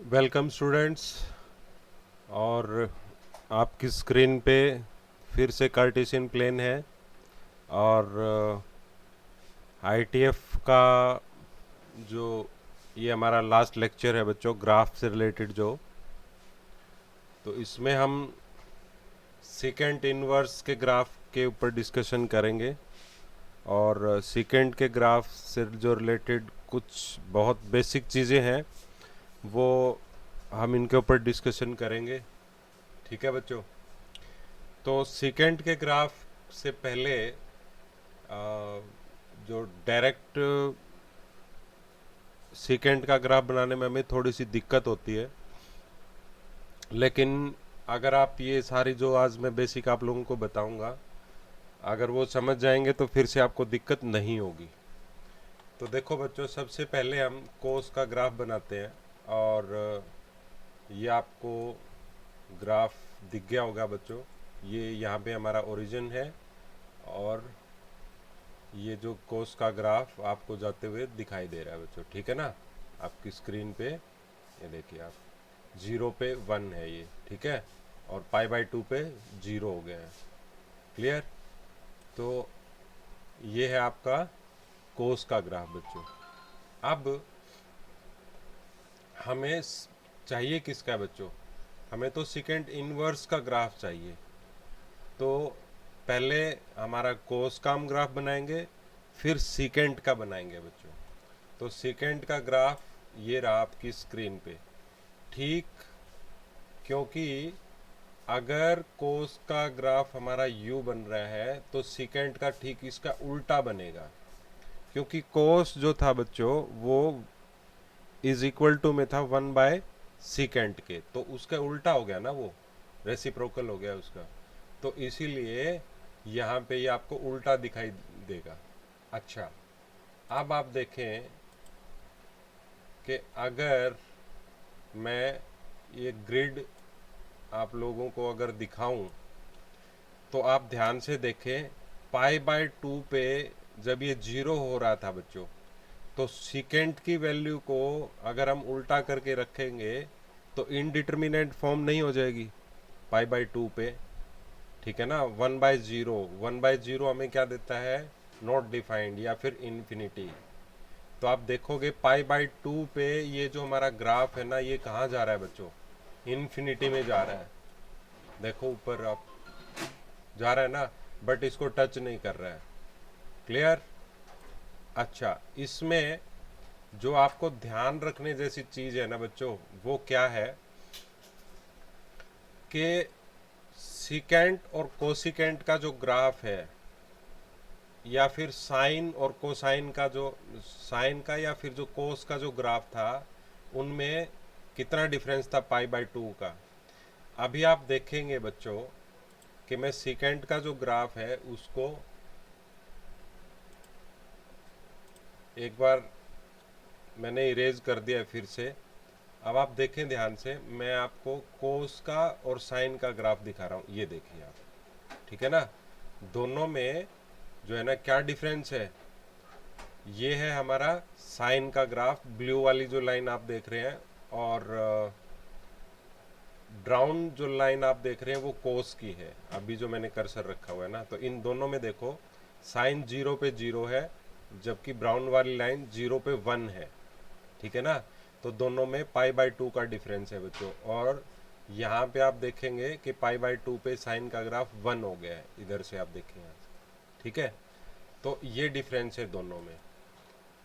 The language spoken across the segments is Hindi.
Welcome students. और आपकी स्क्रीन पे फिर से कार्टेशियन प्लेन है और आईटीएफ का जो ये हमारा लास्ट लेक्चर है बच्चों, ग्राफ से रिलेटेड जो, तो इसमें हम सेकेंड इनवर्स के ग्राफ के ऊपर डिस्कशन करेंगे और सेकेंड के ग्राफ से जो रिलेटेड कुछ बहुत बेसिक चीज़ें हैं वो हम इनके ऊपर डिस्कशन करेंगे। ठीक है बच्चों। तो सेकेंड के ग्राफ से पहले जो डायरेक्ट सेकेंड का ग्राफ बनाने में हमें थोड़ी सी दिक्कत होती है, लेकिन अगर आप ये सारी जो आज मैं बेसिक आप लोगों को बताऊंगा, अगर वो समझ जाएंगे तो फिर से आपको दिक्कत नहीं होगी। तो देखो बच्चों, सबसे पहले हम कोस का ग्राफ बनाते हैं और ये आपको ग्राफ दिख गया होगा बच्चों। ये यहाँ पे हमारा ओरिजिन है और ये जो कोस का ग्राफ आपको जाते हुए दिखाई दे रहा है बच्चों। ठीक है ना, आपकी स्क्रीन पे ये देखिए आप, 0 पे 1 है ये, ठीक है, और पाई/2 पे 0 हो गया है। क्लियर। तो ये है आपका कोस का ग्राफ बच्चों। अब हमें चाहिए किसका बच्चों? हमें तो सेकेंड इनवर्स का ग्राफ चाहिए। तो पहले हमारा कोस का हम ग्राफ बनाएंगे, फिर सेकेंड का बनाएंगे बच्चों। तो सेकेंड का ग्राफ ये रहा आपकी स्क्रीन पे। ठीक, क्योंकि अगर कोस का ग्राफ हमारा यू बन रहा है तो सेकेंड का ठीक इसका उल्टा बनेगा, क्योंकि कोस जो था बच्चों वो इज इक्वल टू में था 1/सेकेंड के, तो उसका उल्टा हो गया ना, वो रेसिप्रोकल हो गया उसका। तो इसीलिए यहाँ पे ये आपको उल्टा दिखाई देगा। अच्छा, अब आप देखें कि अगर मैं ये ग्रिड आप लोगों को अगर दिखाऊं तो आप ध्यान से देखें, पाई/2 पे जब ये 0 हो रहा था बच्चों, तो सेकेंड की वैल्यू को अगर हम उल्टा करके रखेंगे तो इनडिटर्मिनेट फॉर्म नहीं हो जाएगी पाई/2 पे। ठीक है ना, 1/0, 1/0 हमें क्या देता है? नॉट डिफाइंड या फिर इन्फिनिटी। तो आप देखोगे पाई/2 पे ये जो हमारा ग्राफ है ना, ये कहाँ जा रहा है बच्चों? इन्फिनिटी में जा रहा है। देखो ऊपर आप जा रहा है ना, बट इसको टच नहीं कर रहा है। क्लियर। अच्छा, इसमें जो आपको ध्यान रखने जैसी चीज है ना बच्चों, वो क्या है कि सिकेंट और कोसिकेंट का जो ग्राफ है, या फिर साइन और कोसाइन का जो, साइन का या फिर जो कोस का जो ग्राफ था, उनमें कितना डिफरेंस था पाई/2 का। अभी आप देखेंगे बच्चों कि मैं सिकेंट का जो ग्राफ है उसको एक बार मैंने इरेज कर दिया है फिर से। अब आप देखें ध्यान से, मैं आपको कोस का और साइन का ग्राफ दिखा रहा हूँ, ये देखिए आप। ठीक है ना, दोनों में जो है ना क्या डिफरेंस है? ये है हमारा साइन का ग्राफ, ब्लू वाली जो लाइन आप देख रहे हैं, और ब्राउन जो लाइन आप देख रहे हैं वो कोस की है। अभी जो मैंने कर्सर रखा हुआ है ना, तो इन दोनों में देखो, साइन 0 पे 0 है, जबकि ब्राउन वाली लाइन 0 पे 1 है। ठीक है ना, तो दोनों में पाई/2 का डिफरेंस है बच्चों। और यहाँ पे आप देखेंगे कि पाई/2 पे साइन का ग्राफ 1 हो गया है, इधर से आप देखें यहाँ से। ठीक है, तो ये डिफरेंस है दोनों में।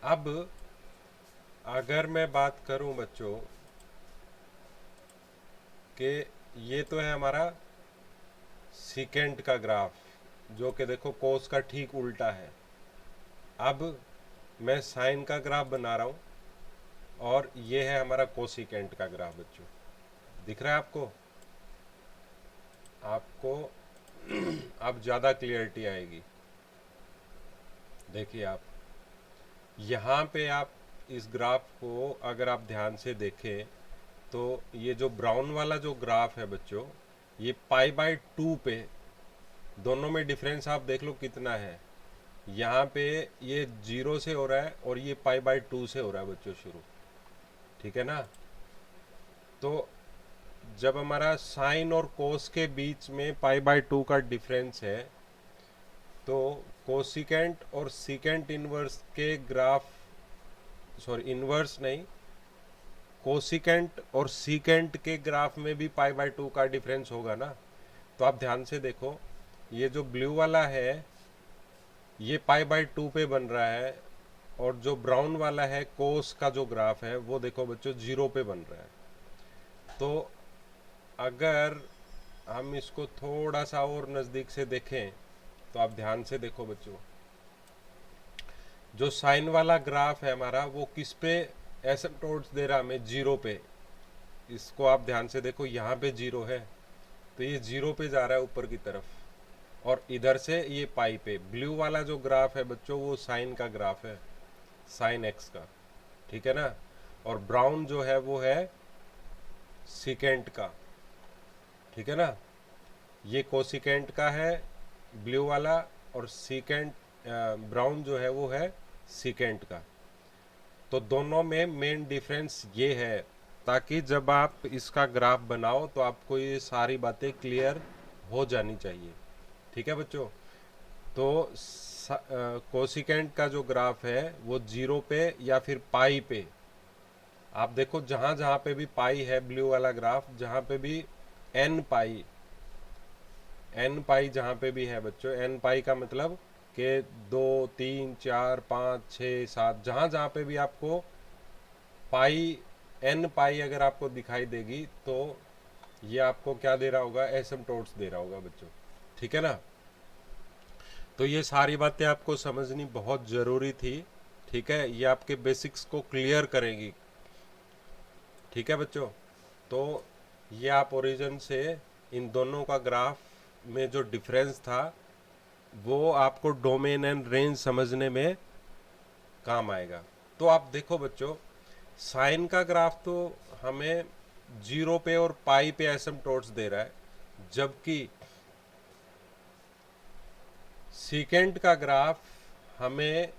अब अगर मैं बात करूं बच्चों कि ये तो है हमारा सीकेंट का ग्राफ, जो कि देखो कोस का ठीक उल्टा है। अब मैं साइन का ग्राफ बना रहा हूं और ये है हमारा कोसिकेंट का ग्राफ बच्चों। दिख रहा है आपको? आपको अब ज़्यादा क्लियरिटी आएगी। देखिए आप यहाँ पे, आप इस ग्राफ को अगर आप ध्यान से देखें तो ये जो ब्राउन वाला जो ग्राफ है बच्चों, ये पाई/2 पे, दोनों में डिफरेंस आप देख लो कितना है। यहाँ पे ये 0 से हो रहा है और ये पाई/2 से हो रहा है बच्चों शुरू। ठीक है ना, तो जब हमारा साइन और कोस के बीच में पाई बाय 2 का डिफरेंस है, तो कोसिकेंट और सीकेंट इनवर्स के ग्राफ, सॉरी इनवर्स नहीं, कोसिकेंट और सीकेंट के ग्राफ में भी पाई बाय 2 का डिफरेंस होगा ना। तो आप ध्यान से देखो, ये जो ब्लू वाला है ये पाई बाय 2 पे बन रहा है, और जो ब्राउन वाला है कोस का जो ग्राफ है वो देखो बच्चों 0 पे बन रहा है। तो अगर हम इसको थोड़ा सा और नज़दीक से देखें तो आप ध्यान से देखो बच्चों, जो साइन वाला ग्राफ है हमारा वो किस पे एसिम्पटोट्स दे रहा है हमें, 0 पे। इसको आप ध्यान से देखो, यहाँ पे 0 है तो ये 0 पे जा रहा है ऊपर की तरफ, और इधर से ये पाई पे। ब्लू वाला जो ग्राफ है बच्चों वो साइन का ग्राफ है, साइन एक्स का, ठीक है ना। और ब्राउन जो है वो है सीकेंट का, ठीक है ना। ये कोसिकेंट का है ब्लू वाला, और सीकेंट ब्राउन जो है वो है सीकेंट का। तो दोनों में मेन डिफरेंस ये है, ताकि जब आप इसका ग्राफ बनाओ तो आपको ये सारी बातें क्लियर हो जानी चाहिए, ठीक है बच्चों। तो कोसिकेंट का जो ग्राफ है वो 0 पे या फिर पाई पे, आप देखो जहाँ जहाँ पे भी पाई है ब्लू वाला ग्राफ, जहाँ पे भी एन पाई जहाँ पे भी है बच्चों, एन पाई का मतलब कि 2 3 4 5 6 7, जहाँ जहाँ पे भी आपको पाई, एन पाई अगर आपको दिखाई देगी तो ये आपको क्या दे रहा होगा, एसिम्पटोट्स दे रहा होगा बच्चों, ठीक है ना। तो ये सारी बातें आपको समझनी बहुत ज़रूरी थी, ठीक है, ये आपके बेसिक्स को क्लियर करेंगी, ठीक है बच्चों। तो ये आप ओरिजिन से इन दोनों का ग्राफ में जो डिफरेंस था वो आपको डोमेन एंड रेंज समझने में काम आएगा। तो आप देखो बच्चों, साइन का ग्राफ तो हमें 0 पे और पाई पे एसिम्पटोट्स दे रहा है, जबकि सीकेंट का ग्राफ हमें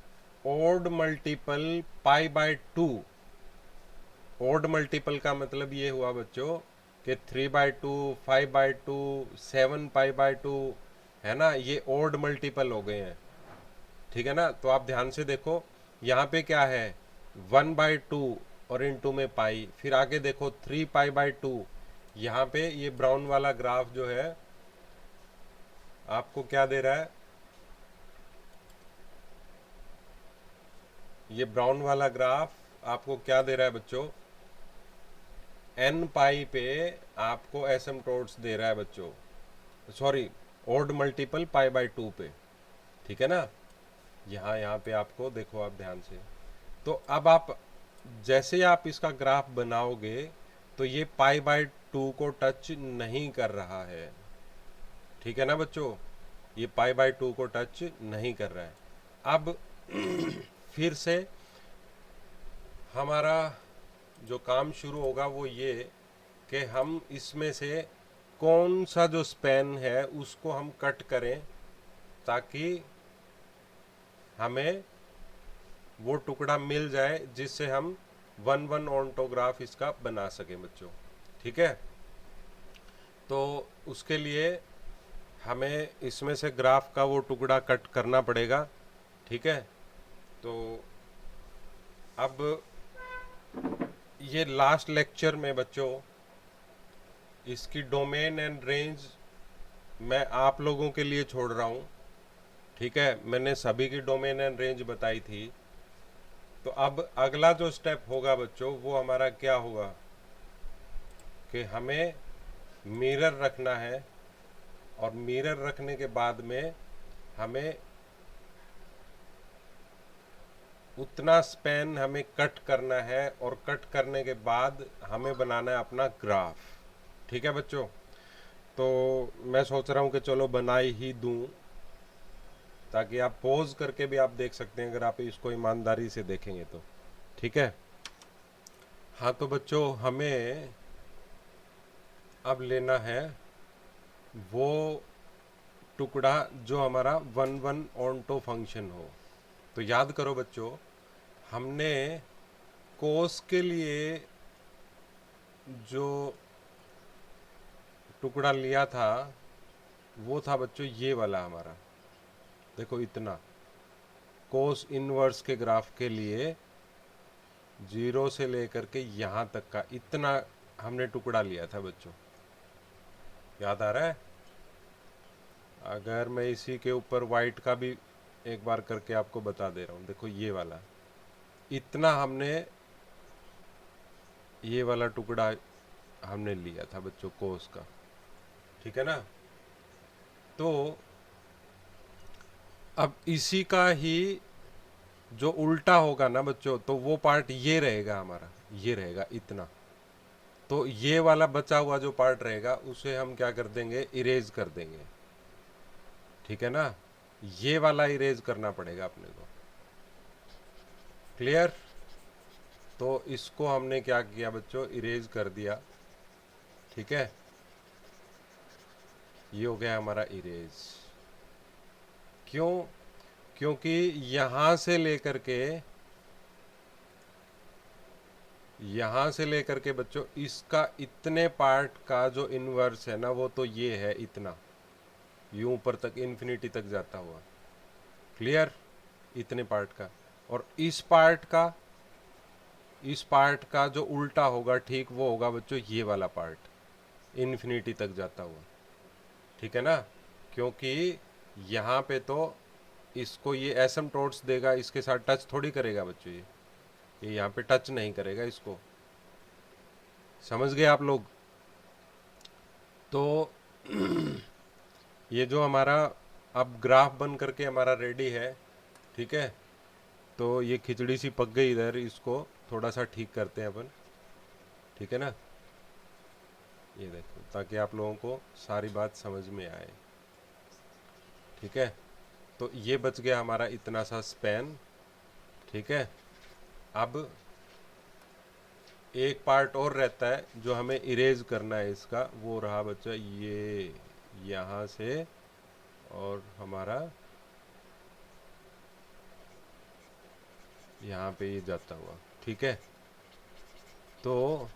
odd multiple pi by 2, odd multiple का मतलब ये हुआ बच्चों कि 3/2, 5/2, 7 पाई बाय 2, है ना, ये ओड मल्टीपल हो गए हैं, ठीक है ना। तो आप ध्यान से देखो, यहाँ पे क्या है 1/2 और इनटू में पाई, फिर आगे देखो 3 पाई बाय 2। यहाँ पे ये ब्राउन वाला ग्राफ जो है आपको क्या दे रहा है, ये ब्राउन वाला ग्राफ आपको क्या दे रहा है बच्चों, एन पाई पे आपको एसिम्पटोट्स दे रहा है बच्चों, sorry odd multiple pi by 2 पे, ठीक है ना। यहाँ पे आपको देखो, आप ध्यान से, तो अब आप जैसे ही आप इसका ग्राफ बनाओगे तो ये पाई बाय 2 को टच नहीं कर रहा है, ठीक है ना बच्चों, ये पाई बाय 2 को टच नहीं कर रहा है। अब फिर से हमारा जो काम शुरू होगा वो ये कि हम इसमें से कौन सा जो स्पैन है उसको हम कट करें, ताकि हमें वो टुकड़ा मिल जाए जिससे हम 1/1 ऑन्टोग्राफ इसका बना सकें बच्चों, ठीक है। तो उसके लिए हमें इसमें से ग्राफ का वो टुकड़ा कट करना पड़ेगा, ठीक है। तो अब ये लास्ट लेक्चर में बच्चों इसकी डोमेन एंड रेंज मैं आप लोगों के लिए छोड़ रहा हूँ, ठीक है। मैंने सभी की डोमेन एंड रेंज बताई थी। तो अब अगला जो स्टेप होगा बच्चों वो हमारा क्या होगा कि हमें मिरर रखना है, और मिरर रखने के बाद में हमें उतना स्पैन हमें कट करना है, और कट करने के बाद हमें बनाना है अपना ग्राफ, ठीक है बच्चों। तो मैं सोच रहा हूँ कि चलो बना ही दूँ, ताकि आप पॉज करके भी आप देख सकते हैं अगर आप इसको ईमानदारी से देखेंगे तो, ठीक है। हाँ तो बच्चों हमें अब लेना है वो टुकड़ा जो हमारा 1/1 ऑन्टो फंक्शन हो। तो याद करो बच्चों, हमने कोस के लिए जो टुकड़ा लिया था वो था बच्चों ये वाला हमारा, देखो इतना, कोस इनवर्स के ग्राफ के लिए 0 से लेकर के यहाँ तक का इतना हमने टुकड़ा लिया था बच्चों, याद आ रहा है? अगर मैं इसी के ऊपर वाइट का भी एक बार करके आपको बता दे रहा हूँ, देखो ये वाला, इतना हमने ये वाला टुकड़ा हमने लिया था बच्चों कोस का, ठीक है ना? तो अब इसी का ही जो उल्टा होगा ना बच्चों, तो वो पार्ट ये रहेगा हमारा, ये रहेगा इतना। तो ये वाला बचा हुआ जो पार्ट रहेगा उसे हम क्या कर देंगे, इरेज कर देंगे, ठीक है ना? ये वाला इरेज करना पड़ेगा अपने को, क्लियर? तो इसको हमने क्या किया बच्चों, इरेज कर दिया, ठीक है? ये हो गया हमारा इरेज। क्यों? क्योंकि यहां से लेकर के बच्चों इसका इतने पार्ट का जो इनवर्स है ना, वो तो ये है इतना, यूं ऊपर तक इन्फिनिटी तक जाता हुआ, क्लियर? इतने पार्ट का, और इस पार्ट का जो उल्टा होगा, ठीक, वो होगा बच्चों ये वाला पार्ट, इन्फिनिटी तक जाता हुआ, ठीक है ना? क्योंकि यहाँ पे तो इसको ये एसिम्पटोट्स देगा, इसके साथ टच थोड़ी करेगा बच्चों, ये यहाँ पे टच नहीं करेगा इसको, समझ गए आप लोग? तो ये जो हमारा अब ग्राफ बन करके हमारा रेडी है, ठीक है? तो ये खिचड़ी सी पक गई इधर, इसको थोड़ा सा ठीक करते हैं अपन, ठीक है ना? ये देखो, ताकि आप लोगों को सारी बात समझ में आए, ठीक है? तो ये बच गया हमारा इतना सा स्पैन, ठीक है? अब एक पार्ट और रहता है जो हमें इरेज करना है इसका, वो रहा बच्चा ये यहाँ से और हमारा यहाँ पे ये जाता हुआ, ठीक है? तो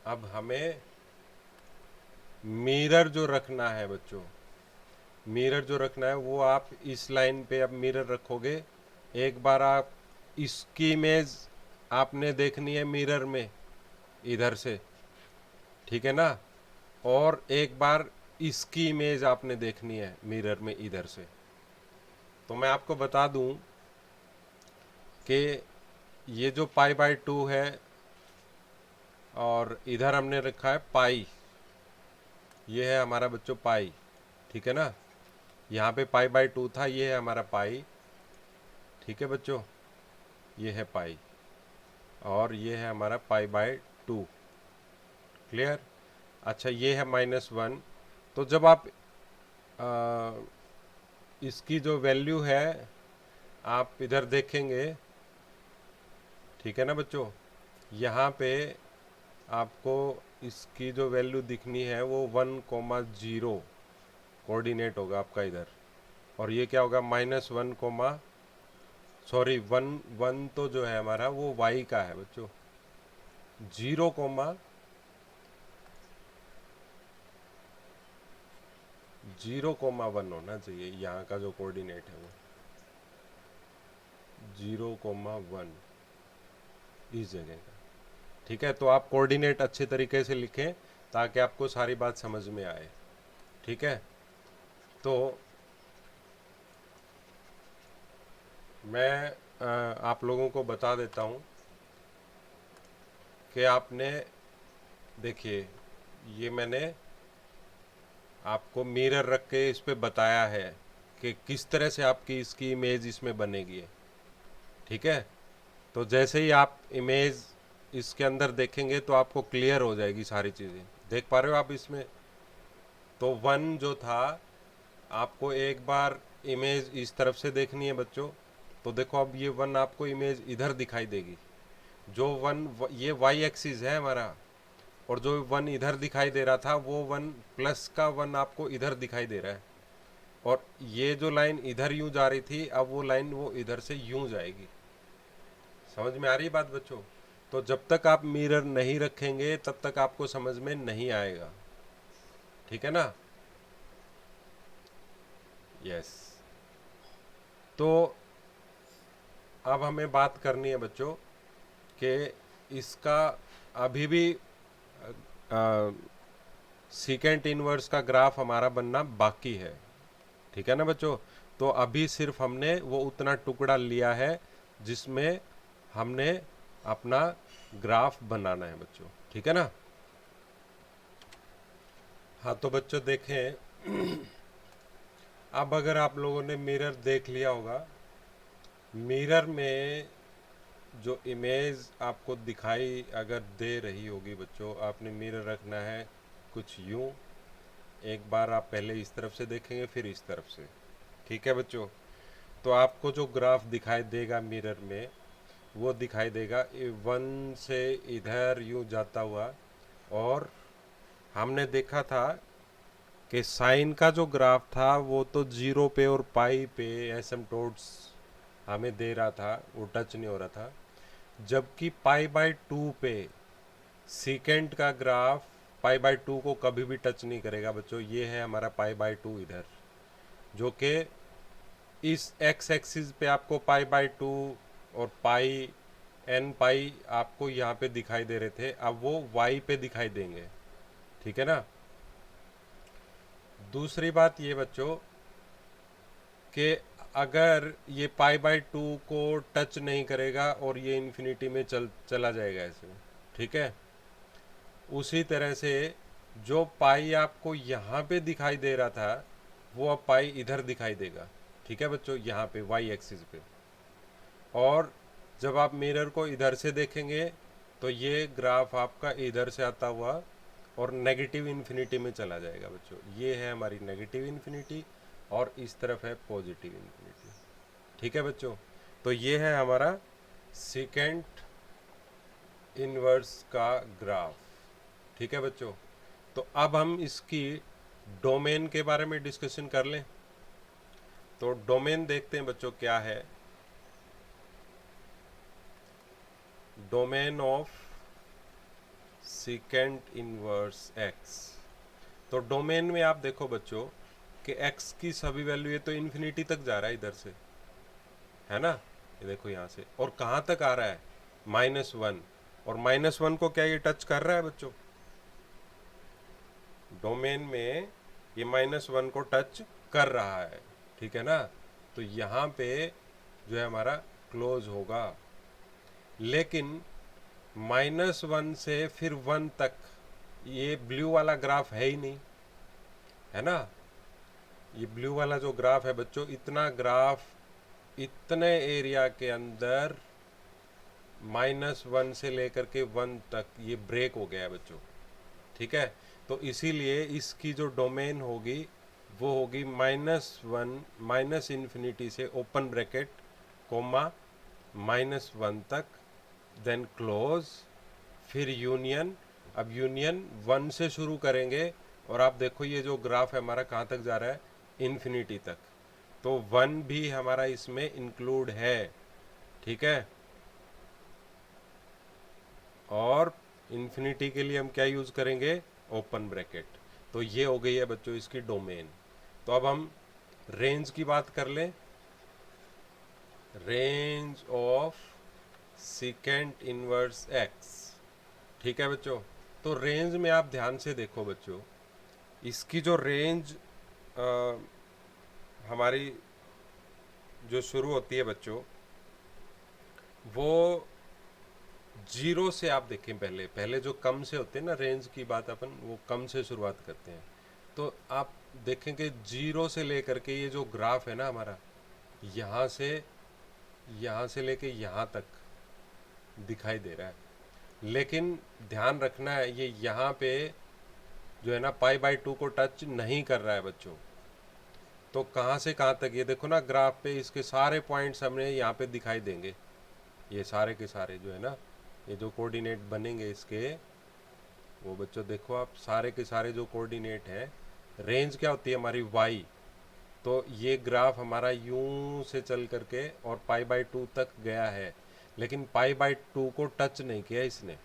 अब हमें मिरर जो रखना है बच्चों, मिरर जो रखना है वो आप इस लाइन पे अब मिरर रखोगे, एक बार आप इसकी इमेज आपने देखनी है मिरर में इधर से, ठीक है ना? और एक बार इसकी इमेज आपने देखनी है मिरर में इधर से। तो मैं आपको बता दूं कि ये जो पाई बाय 2 है और इधर हमने रखा है पाई, ये है हमारा बच्चों पाई, ठीक है ना? यहाँ पे पाई बाय 2 था, ये है हमारा पाई, ठीक है बच्चों? ये है पाई और ये है हमारा पाई बाय 2, क्लियर? अच्छा, ये है -1। तो जब आप इसकी जो वैल्यू है आप इधर देखेंगे, ठीक है ना बच्चों? यहाँ पे आपको इसकी जो वैल्यू दिखनी है वो 1,0 कोऑर्डिनेट होगा आपका इधर, और ये क्या होगा, -1, सॉरी 1 तो जो है हमारा वो y का है बच्चों, 0, 0,1 होना चाहिए यहाँ का जो कोऑर्डिनेट है वो 0,1 इस जगह का, ठीक है? तो आप कोऑर्डिनेट अच्छे तरीके से लिखें ताकि आपको सारी बात समझ में आए, ठीक है? तो मैं आप लोगों को बता देता हूँ कि आपने, देखिए ये मैंने आपको मिरर रख के इस पे बताया है कि किस तरह से आपकी इसकी इमेज इसमें बनेगी, ठीक है? तो जैसे ही आप इमेज इसके अंदर देखेंगे तो आपको क्लियर हो जाएगी सारी चीज़ें, देख पा रहे हो आप इसमें? तो 1 जो था, आपको एक बार इमेज इस तरफ से देखनी है बच्चों, तो देखो अब ये 1 आपको इमेज इधर दिखाई देगी, जो 1 ये y एक्सिस है हमारा, और जो 1 इधर दिखाई दे रहा था वो 1 प्लस का 1 आपको इधर दिखाई दे रहा है, और ये जो लाइन इधर यूं जा रही थी, अब वो लाइन वो इधर से यूं जाएगी, समझ में आ रही है बात बच्चों? तो जब तक आप मिरर नहीं रखेंगे तब तक आपको समझ में नहीं आएगा, ठीक है ना। यस। तो अब हमें बात करनी है बच्चों कि इसका अभी भी सीकेंट इनवर्स का ग्राफ हमारा बनना बाकी है, ठीक है ना बच्चों। तो अभी सिर्फ हमने वो उतना टुकड़ा लिया है जिसमें हमने अपना ग्राफ बनाना है बच्चों, ठीक है ना। हाँ तो बच्चों देखें, अब अगर आप लोगों ने मिरर देख लिया होगा, मिरर में जो इमेज आपको दिखाई अगर दे रही होगी बच्चों, आपने मिरर रखना है कुछ यूं, एक बार आप पहले इस तरफ से देखेंगे फिर इस तरफ से, ठीक है बच्चों। तो आपको जो ग्राफ दिखाई देगा मिरर में वो दिखाई देगा 1 से इधर यूं जाता हुआ। और हमने देखा था कि साइन का जो ग्राफ था वो तो 0 पे और पाई पे एसिम्पटोट्स हमें दे रहा था, वो टच नहीं हो रहा था। जबकि पाई बाय 2 पे सीकेंट का ग्राफ पाई बाय 2 को कभी भी टच नहीं करेगा बच्चों। ये है हमारा पाई बाय 2 इधर, जो कि इस एक्स एक्सिस पे आपको पाई बाय 2 और पाई एन पाई आपको यहाँ पे दिखाई दे रहे थे, अब वो वाई पे दिखाई देंगे, ठीक है ना। दूसरी बात ये बच्चों कि अगर ये पाई बाय 2 को टच नहीं करेगा और ये इन्फिनिटी में चला जाएगा ऐसे, ठीक है। उसी तरह से जो पाई आपको यहाँ पे दिखाई दे रहा था वो अब पाई इधर दिखाई देगा, ठीक है बच्चों, यहाँ पे वाई एक्सिस पे। और जब आप मिरर को इधर से देखेंगे तो ये ग्राफ आपका इधर से आता हुआ और नेगेटिव इन्फिनिटी में चला जाएगा बच्चों। ये है हमारी नेगेटिव इन्फिनिटी और इस तरफ है पॉजिटिव इन्फिनिटी, ठीक है बच्चों। तो ये है हमारा सेकेंड इनवर्स का ग्राफ, ठीक है बच्चों। तो अब हम इसकी डोमेन के बारे में डिस्कशन कर लें। तो डोमेन देखते हैं बच्चों क्या है। Domain of second inverse x. तो डोमेन में आप देखो बच्चों कि एक्स की सभी वैल्यू, ये तो इन्फिनिटी तक जा रहा है इधर से, है ना। ये देखो यहाँ से, और कहाँ तक आ रहा है, -1। और -1 को क्या ये टच कर रहा है बच्चों, डोमेन में ये -1 को टच कर रहा है, ठीक है ना। तो यहाँ पे जो है हमारा क्लोज होगा। लेकिन -1 से फिर 1 तक ये ब्लू वाला ग्राफ है ही नहीं, है ना। ये ब्लू वाला जो ग्राफ है बच्चों, इतना ग्राफ इतने एरिया के अंदर -1 से लेकर के 1 तक ये ब्रेक हो गया है बच्चों, ठीक है। तो इसीलिए इसकी जो डोमेन होगी वो होगी -1 माइनस इन्फिनिटी से ओपन ब्रैकेट कोमा -1 तक, देन क्लोज, फिर यूनियन। अब यूनियन 1 से शुरू करेंगे और आप देखो ये जो ग्राफ है हमारा कहाँ तक जा रहा है, इन्फिनिटी तक। तो 1 भी हमारा इसमें इंक्लूड है, ठीक है। और इन्फिनिटी के लिए हम क्या यूज़ करेंगे, ओपन ब्रैकेट। तो ये हो गई है बच्चों इसकी डोमेन। तो अब हम रेंज की बात कर लें। Range of second inverse x, ठीक है बच्चों। तो रेंज में आप ध्यान से देखो बच्चों, इसकी जो रेंज हमारी जो शुरू होती है बच्चों, वो 0 से आप देखें, पहले पहले जो कम से होते हैं ना, रेंज की बात अपन वो कम से शुरुआत करते हैं। तो आप देखेंगे 0 से लेकर के ये जो ग्राफ है ना हमारा, यहाँ से लेके यहाँ तक दिखाई दे रहा है। लेकिन ध्यान रखना है ये यहाँ पे जो है ना पाई बाय 2 को टच नहीं कर रहा है बच्चों। तो कहाँ से कहाँ तक, ये देखो ना ग्राफ पे इसके सारे पॉइंट्स हमें यहाँ पे दिखाई देंगे। ये सारे के सारे जो है ना, ये जो कोऑर्डिनेट बनेंगे इसके, वो बच्चों देखो आप सारे के सारे जो कोऑर्डिनेट है, रेंज क्या होती है हमारी वाई। तो ये ग्राफ हमारा यूं से चल करके और पाई बाय 2 तक गया है। लेकिन पाई बाई 2 को टच नहीं किया इसने,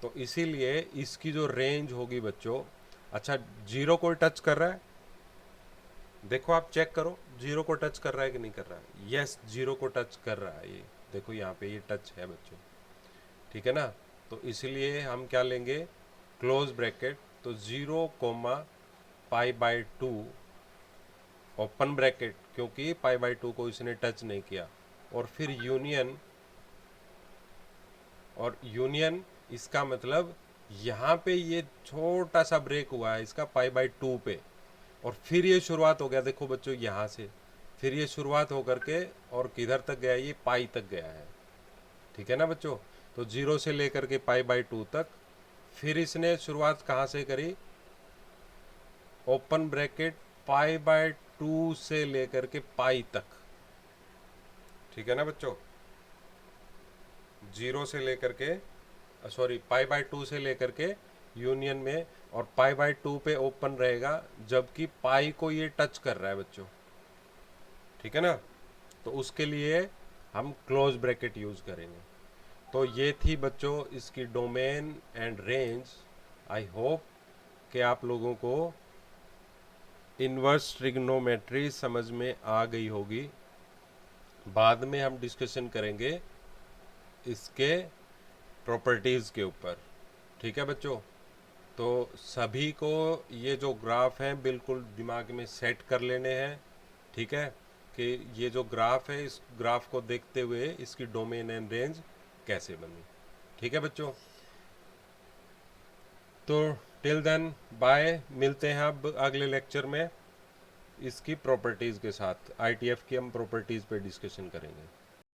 तो इसीलिए इसकी जो रेंज होगी बच्चों, अच्छा जीरो को टच कर रहा है, देखो आप चेक करो जीरो को टच कर रहा है कि नहीं कर रहा है। यस, जीरो को टच कर रहा है, ये देखो यहाँ पे ये टच है बच्चों, ठीक है ना। तो इसलिए हम क्या लेंगे, क्लोज ब्रैकेट, तो 0, पाई बाई 2 ओपन ब्रैकेट, क्योंकि पाई बाई 2 को इसने टच नहीं किया, और फिर यूनियन, और यूनियन इसका मतलब यहाँ पे ये छोटा सा ब्रेक हुआ है इसका पाई बाई 2 पे, और फिर ये शुरुआत हो गया, देखो बच्चों यहाँ से फिर ये शुरुआत होकर के और किधर तक गया, ये पाई तक गया है, ठीक है ना बच्चों। तो 0 से लेकर के पाई बाई 2 तक, फिर इसने शुरुआत कहाँ से करी, ओपन ब्रैकेट पाई बाई 2 से लेकर के पाई तक, ठीक है ना बच्चों। 0 से लेकर के, सॉरी, पाई बाई 2 से लेकर के यूनियन में, और पाई बाई 2 पे ओपन रहेगा, जबकि पाई को ये टच कर रहा है बच्चों, ठीक है ना। तो उसके लिए हम क्लोज ब्रैकेट यूज करेंगे। तो ये थी बच्चों इसकी domain and range. I hope कि आप लोगों को इन्वर्स ट्रिग्नोमेट्री समझ में आ गई होगी। बाद में हम डिस्कशन करेंगे इसके प्रॉपर्टीज़ के ऊपर, ठीक है बच्चों। तो सभी को ये जो ग्राफ हैं बिल्कुल दिमाग में सेट कर लेने हैं, ठीक है, कि ये जो ग्राफ है इस ग्राफ को देखते हुए इसकी डोमेन एंड रेंज कैसे बनी, ठीक है बच्चों। तो टिल देन बाय, मिलते हैं अब अगले लेक्चर में इसकी प्रॉपर्टीज़ के साथ। आईटीएफ की हम प्रॉपर्टीज़ पे डिस्कशन करेंगे।